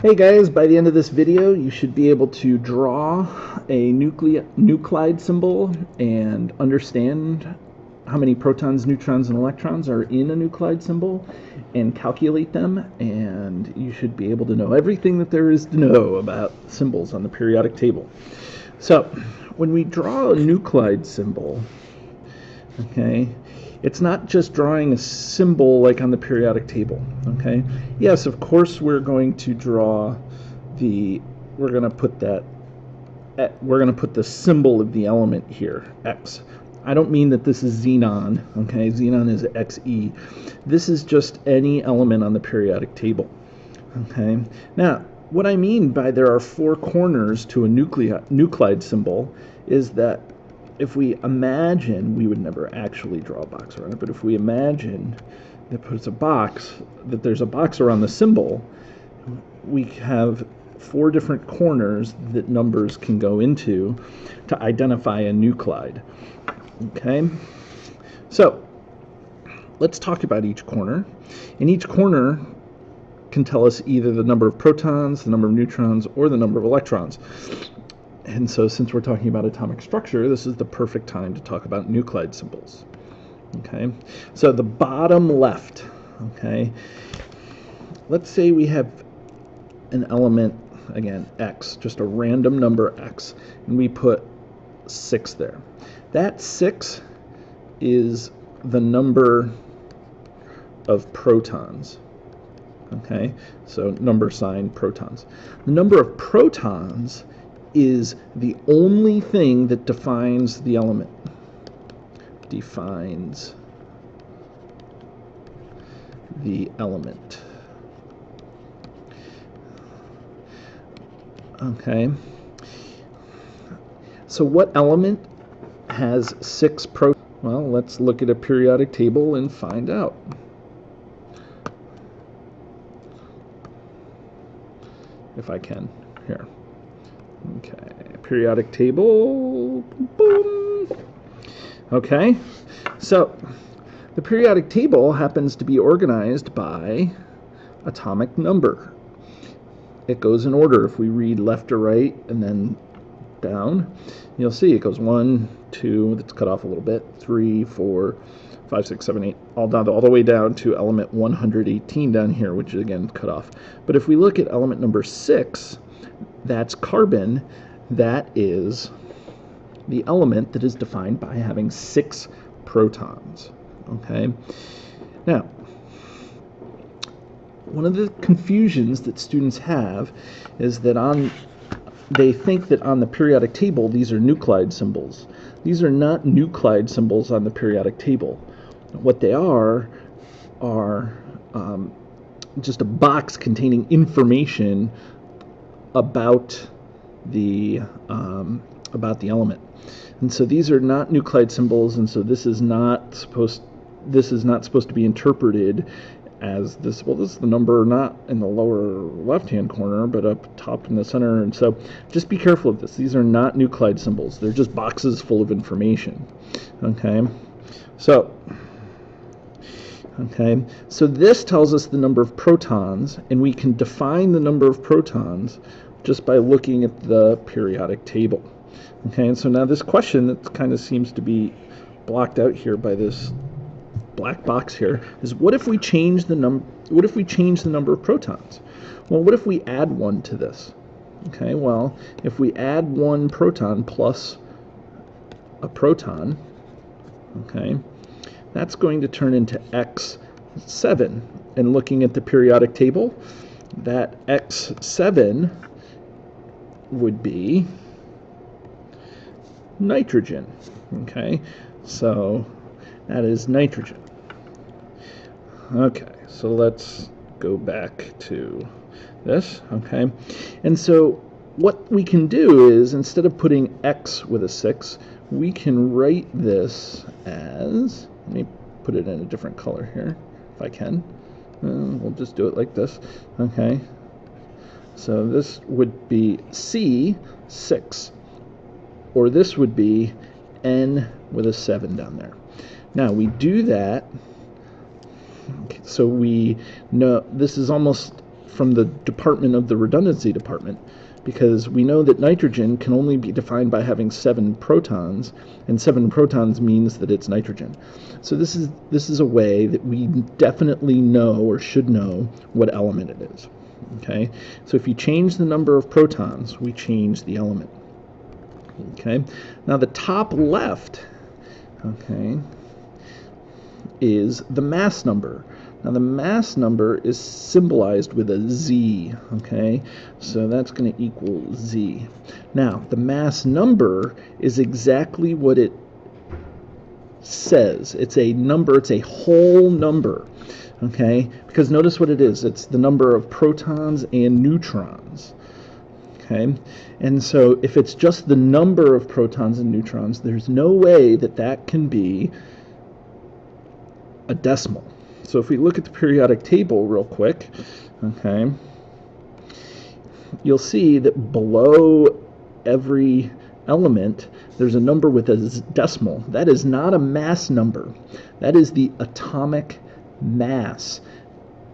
Hey guys, by the end of this video you should be able to draw a nuclide symbol and understand how many protons, neutrons, and electrons are in a nuclide symbol and calculate them, and you should be able to know everything that there is to know about symbols on the periodic table. So when we draw a nuclide symbol, okay, it's not just drawing a symbol like on the periodic table, okay? Yes, of course we're going to draw we're going to put the symbol of the element here, X. I don't mean that this is xenon, okay? Xenon is Xe. This is just any element on the periodic table, okay? Now, what I mean by there are four corners to a nuclide symbol is that if we imagine, we would never actually draw a box around it, but if we imagine that there's a box around the symbol, we have four different corners that numbers can go into to identify a nuclide. Okay? So, let's talk about each corner. And each corner can tell us either the number of protons, the number of neutrons, or the number of electrons. And so since we're talking about atomic structure, this is the perfect time to talk about nuclide symbols. Okay, so the bottom left, okay, let's say we have an element, again, X, just a random number X, and we put 6 there. That 6 is the number of protons. Okay, so number sign protons. The number of protons is the only thing that defines the element. Defines the element. Okay. So what element has 6 protons? Well, let's look at a periodic table and find out. If I can. Here. Okay, periodic table, boom. Okay, so the periodic table happens to be organized by atomic number. It goes in order. If we read left to right and then down, you'll see it goes 1, 2, that's cut off a little bit, 3, 4, 5, 6, 7, 8, all the way down to element 118 down here, which is again cut off. But if we look at element number 6, that's carbon. That is the element that is defined by having 6 protons. Okay. Now, one of the confusions that students have is that they think that on the periodic table these are nuclide symbols. These are not nuclide symbols on the periodic table. What they are just a box containing information about the element, and so these are not nuclide symbols, and so this is not supposed to be interpreted as this. Well, this is the number not in the lower left-hand corner, but up top in the center, and so just be careful of this. These are not nuclide symbols. They're just boxes full of information. Okay, so this tells us the number of protons, and we can define the number of protons just by looking at the periodic table. Okay, and so now this question that kind of seems to be blocked out here by this black box here is, what if we change the number of protons? Well, what if we add 1 to this? Okay, well, if we add 1 proton plus a proton, okay, that's going to turn into X7. And looking at the periodic table, that X7 would be nitrogen. Okay, so that is nitrogen. Okay, so let's go back to this. Okay, and so what we can do is, instead of putting X with a 6, we can write this as, let me put it in a different color here if I can. We'll just do it like this. Okay, so this would be C6, or this would be N with a 7 down there. Now we do that, okay, so we know this is almost from the department of the redundancy department, because we know that nitrogen can only be defined by having 7 protons, and 7 protons means that it's nitrogen. So this is a way that we definitely know, or should know, what element it is. Okay, so if you change the number of protons, we change the element. Okay, now the top left, okay, is the mass number. Now the mass number is symbolized with a Z, okay? So that's going to equal Z. Now the mass number is exactly what it says. It's a number, it's a whole number, okay? Because notice what it is. It's the number of protons and neutrons, okay? And so if it's just the number of protons and neutrons, there's no way that that can be a decimal. So if we look at the periodic table real quick, okay, you'll see that below every element there's a number with a decimal. That is not a mass number. That is the atomic mass.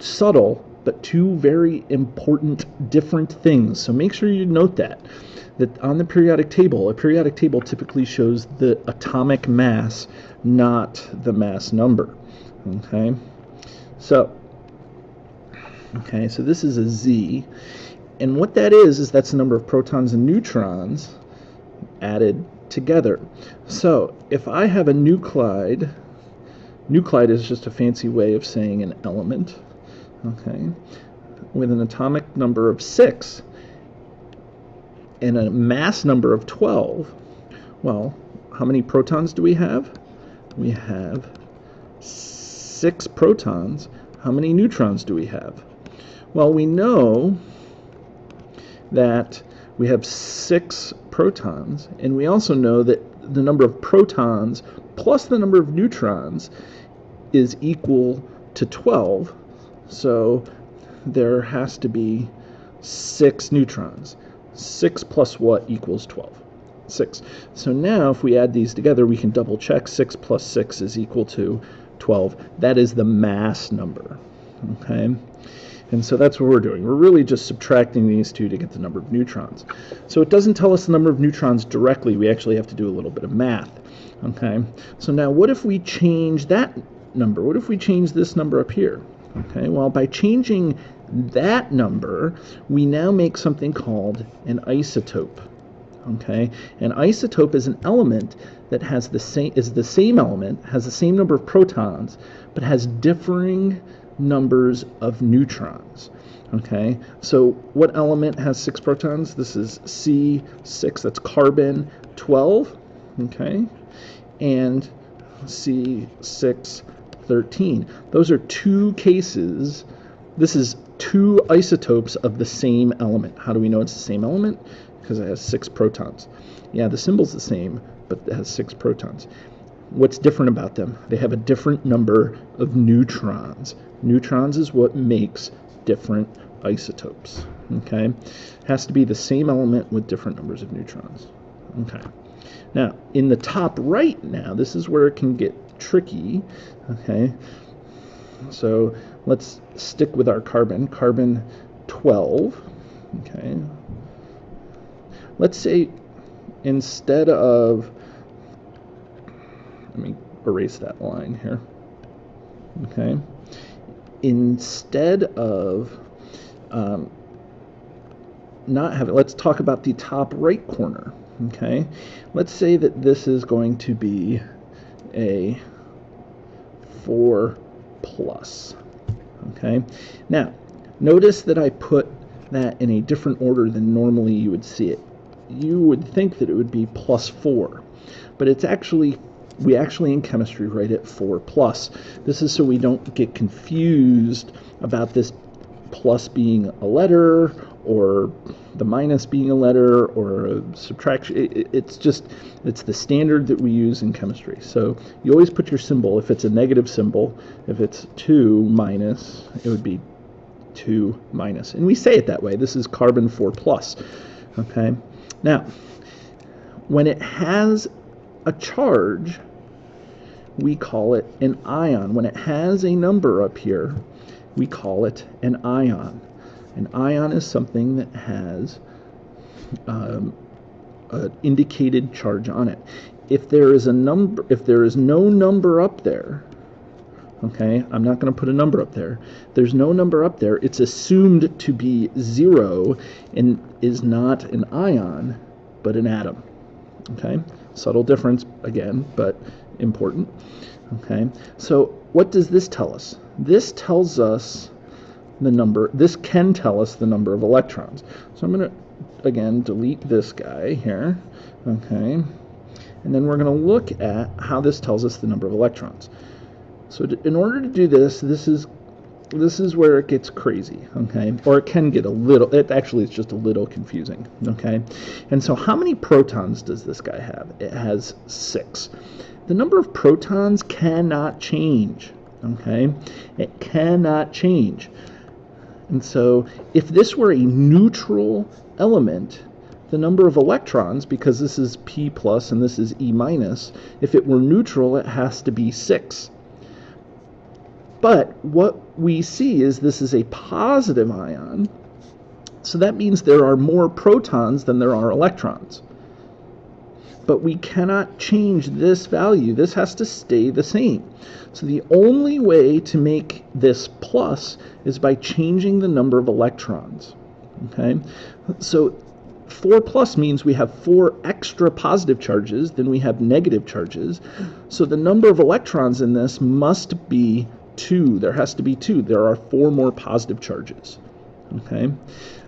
Subtle, but two very important different things. So make sure you note that on the periodic table, a periodic table typically shows the atomic mass, not the mass number. Okay, so this is a Z, and what that is that's the number of protons and neutrons added together. So if I have a nuclide is just a fancy way of saying an element, okay, with an atomic number of 6 and a mass number of 12. Well, how many protons do we have? We have 6 protons. How many neutrons do we have? Well, we know that we have 6 protons, and we also know that the number of protons plus the number of neutrons is equal to 12. So there has to be 6 neutrons. 6 plus what equals 12? 6. So now if we add these together, we can double check. 6 plus 6 is equal to 12. That is the mass number. Okay? And so that's what we're doing. We're really just subtracting these two to get the number of neutrons. So it doesn't tell us the number of neutrons directly. We actually have to do a little bit of math. Okay? So now what if we change that number? What if we change this number up here? Okay? Well, by changing that number, we now make something called an isotope. Okay? An isotope is an element that has the same element, has the same number of protons, but has differing numbers of neutrons. Okay? So what element has 6 protons? This is C6, that's carbon 12, okay? And C6 13. Those are 2 cases. This is 2 isotopes of the same element. How do we know it's the same element? Because it has 6 protons. Yeah, the symbol's the same, but it has 6 protons. What's different about them? They have a different number of neutrons. Neutrons is what makes different isotopes. Okay? Has to be the same element with different numbers of neutrons. Okay. Now, in the top right now, this is where it can get tricky. Okay? So let's stick with our carbon 12. Okay? Let's say instead of, let me erase that line here. Okay? Instead of not having, let's talk about the top right corner. Okay? Let's say that this is going to be a 4 plus. Okay? Now, notice that I put that in a different order than normally you would see it. You would think that it would be plus 4, but it's actually, we actually in chemistry write it 4 plus. This is so we don't get confused about this plus being a letter or the minus being a letter or a subtraction. It's the standard that we use in chemistry. So you always put your symbol, if it's a negative symbol, if it's 2 minus, it would be 2 minus. And we say it that way. This is carbon 4 plus. Okay? Now, when it has a charge, we call it an ion. When it has a number up here, we call it an ion. An ion is something that has an indicated charge on it. If there is no number up there, okay, I'm not going to put a number up there. There's no number up there. It's assumed to be 0 and is not an ion, but an atom. Okay, subtle difference again, but important. Okay, so what does this tell us? This tells us the number. This can tell us the number of electrons. So I'm going to again delete this guy here. Okay, and then we're going to look at how this tells us the number of electrons. So in order to do this, this is where it gets crazy, okay? Or it can get a little, it's just a little confusing, okay? And so how many protons does this guy have? It has 6. The number of protons cannot change, okay? It cannot change. And so if this were a neutral element, the number of electrons, because this is P plus and this is E minus, if it were neutral, it has to be 6. But what we see is this is a positive ion, so that means there are more protons than there are electrons. But we cannot change this value. This has to stay the same. So the only way to make this plus is by changing the number of electrons. Okay? So 4 plus means we have 4 extra positive charges than we have negative charges. So the number of electrons in this must be 2. There has to be 2. There are 4 more positive charges. Okay?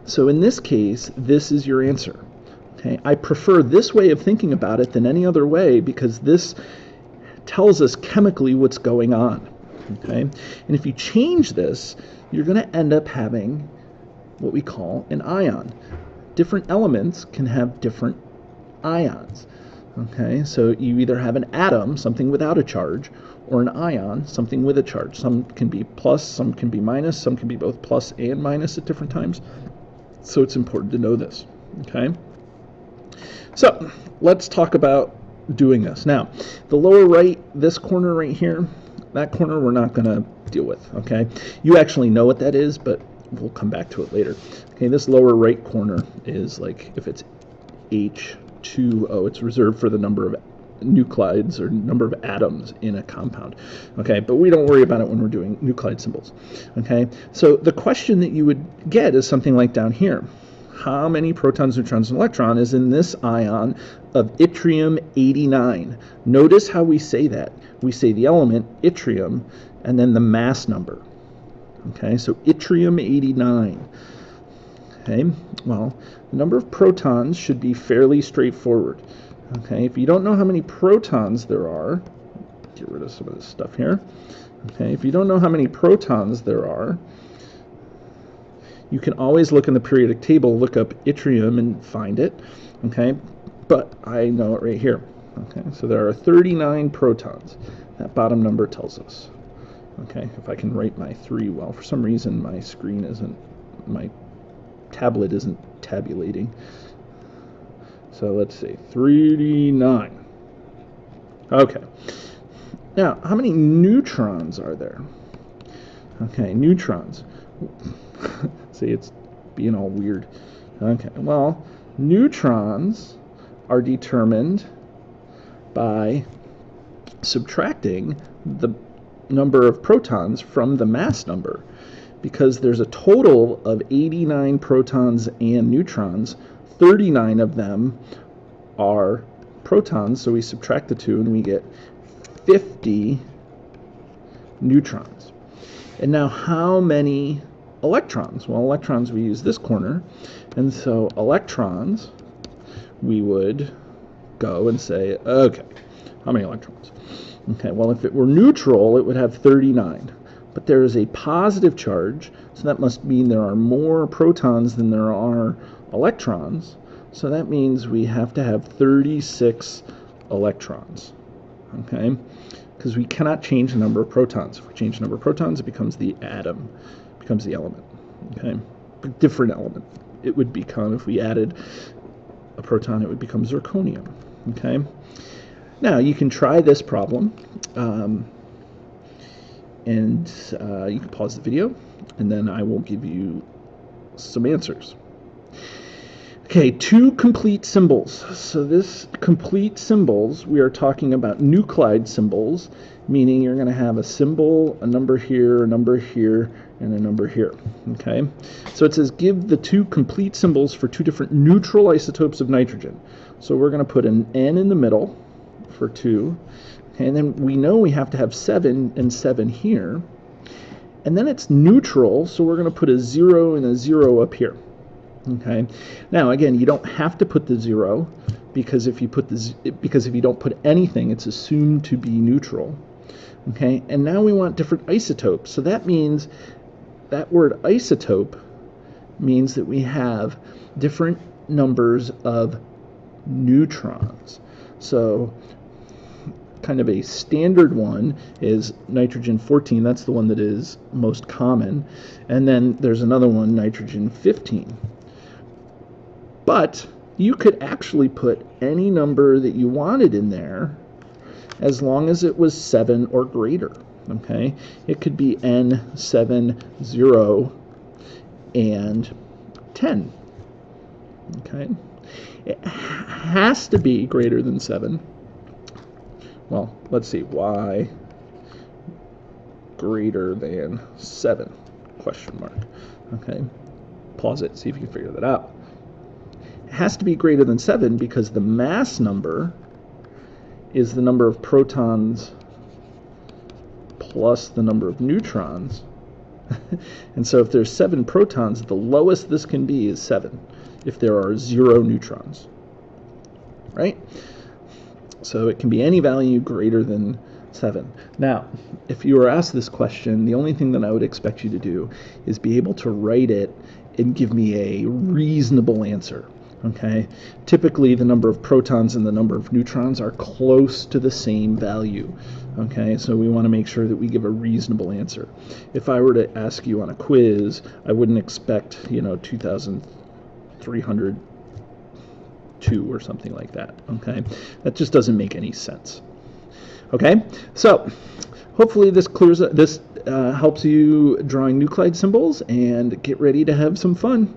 So in this case, this is your answer. Okay? I prefer this way of thinking about it than any other way because this tells us chemically what's going on. Okay? And if you change this, you're going to end up having what we call an ion. Different elements can have different ions. Okay? So you either have an atom, something without a charge, or an ion, something with a charge. Some can be plus, some can be minus, some can be both plus and minus at different times. So it's important to know this. Okay? So let's talk about doing this. Now, the lower right, this corner right here, that corner we're not going to deal with. Okay? You actually know what that is, but we'll come back to it later. Okay, this lower right corner is like if it's H2O, it's reserved for the number of nuclides or number of atoms in a compound. Okay, but we don't worry about it when we're doing nuclide symbols. Okay, so the question that you would get is something like down here. How many protons, neutrons, and electrons is in this ion of yttrium 89? Notice how we say that. We say the element, yttrium, and then the mass number. Okay, so yttrium 89. Okay, well, the number of protons should be fairly straightforward. Okay, if you don't know how many protons there are, get rid of some of this stuff here. Okay, if you don't know how many protons there are, you can always look in the periodic table, look up yttrium and find it. Okay, but I know it right here. Okay, so there are 39 protons. That bottom number tells us. Okay, if I can write my 3 well. For some reason my screen isn't, my tablet isn't tabulating. So let's see, 39. Okay. Now, how many neutrons are there? Okay, neutrons. See, it's being all weird. Okay, well, neutrons are determined by subtracting the number of protons from the mass number. Because there's a total of 89 protons and neutrons, 39 of them are protons, so we subtract the 2 and we get 50 neutrons. And now how many electrons? Well, electrons, we use this corner, and so electrons, we would go and say, okay, how many electrons? Okay, well, if it were neutral, it would have 39. But there is a positive charge, so that must mean there are more protons than there are electrons. So that means we have to have 36 electrons. Okay? Because we cannot change the number of protons. If we change the number of protons, it becomes the atom, becomes the element. Okay? A different element. It would become, if we added a proton, it would become zirconium. Okay? Now, you can try this problem. And you can pause the video, and then I will give you some answers. Okay, 2 complete symbols. So this complete symbols, we are talking about nuclide symbols, meaning you're going to have a symbol, a number here, a number here, and a number here. Okay, so it says give the 2 complete symbols for 2 different neutral isotopes of nitrogen. So we're going to put an N in the middle for 2, okay, and then we know we have to have 7 and 7 here, and then it's neutral, so we're going to put a 0 and a 0 up here. Okay. Now again, you don't have to put the 0 because if you don't put anything, it's assumed to be neutral. Okay. And now we want different isotopes. So that means that word isotope means that we have different numbers of neutrons. So kind of a standard one is nitrogen 14. That's the one that is most common. And then there's another one, nitrogen 15. But you could actually put any number that you wanted in there as long as it was 7 or greater. Okay, it could be N, 7, 0, and 10. Okay, it has to be greater than 7. Well, let's see, Y greater than 7, question mark. Okay, pause it, see if you can figure that out. It has to be greater than 7 because the mass number is the number of protons plus the number of neutrons. And so if there's 7 protons, the lowest this can be is 7 if there are 0 neutrons, right? So it can be any value greater than 7. Now, if you were asked this question, the only thing that I would expect you to do is be able to write it and give me a reasonable answer. Okay, typically the number of protons and the number of neutrons are close to the same value. Okay, so we want to make sure that we give a reasonable answer. If I were to ask you on a quiz, I wouldn't expect, 2,302 or something like that. Okay, that just doesn't make any sense. Okay, so hopefully this helps you drawing nuclide symbols, and get ready to have some fun.